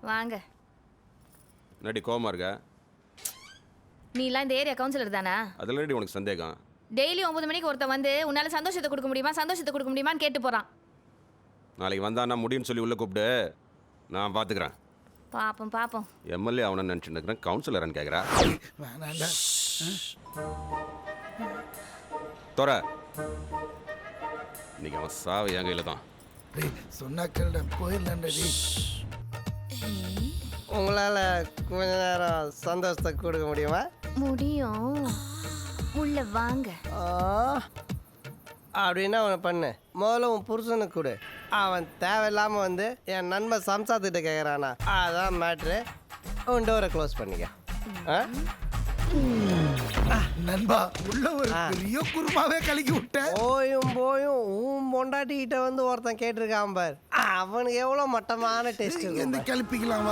வாங்க. நடி கோவமா இருக்க? நீலாம் இந்த ஏரியா கவுன்சிலர் தானா? அதில் ரெடி உனக்கு சந்தேகம்? டெய்லி 9 மணிக்கு ஒருத்தன் வந்து உன்னால சந்தோஷத்தை கொடுக்க முடியுமா சந்தோஷத்தை கொடுக்க முடியுமான்னு கேட்டு போறான். நாளைக்கு வந்தான்னா முடியும்னு சொல்லி உள்ளே கூப்பிடு, நான் பார்த்துக்கிறேன். பாப்போம் பாப்போம். எம்எல்ஏ அவனை நினச்சிட்டு இருக்கிறேன், கவுன்சிலர்னு கேட்குறா. வேணாண்டா. தோற இன்னைக்கு அவன் சாவு என் கையில் தான். டேய் சொன்னா கேளுடா, போயிடலாம்டா டேய். உங்களால் கொஞ்ச நேரம் சந்தோஷத்தை கொடுக்க முடியுமா? முடியும். உள்ள வாங்க. அப்படின்னா அவனை பண்ணு. முதல்ல உன் புருஷனுக்கு கொடு. அவன் தேவையில்லாமல் வந்து என் நண்பன் சம்சாரத்திட்ட கேட்குறானா, அதான் மேட்ரு. உன் டோரை க்ளோஸ் பண்ணிக்க. நண்பா உள்ள ஒரு பெரிய குருமாவே கலக்கி விட்டேன். போயும் உன் பொண்டாட்டிக்கிட்ட வந்து ஒருத்தன் கேட்டிருக்கான் பார், அவனுக்கு எவ்வளோ மட்டமான டேஸ்ட் எந்த கிளப்பிக்கலாம்.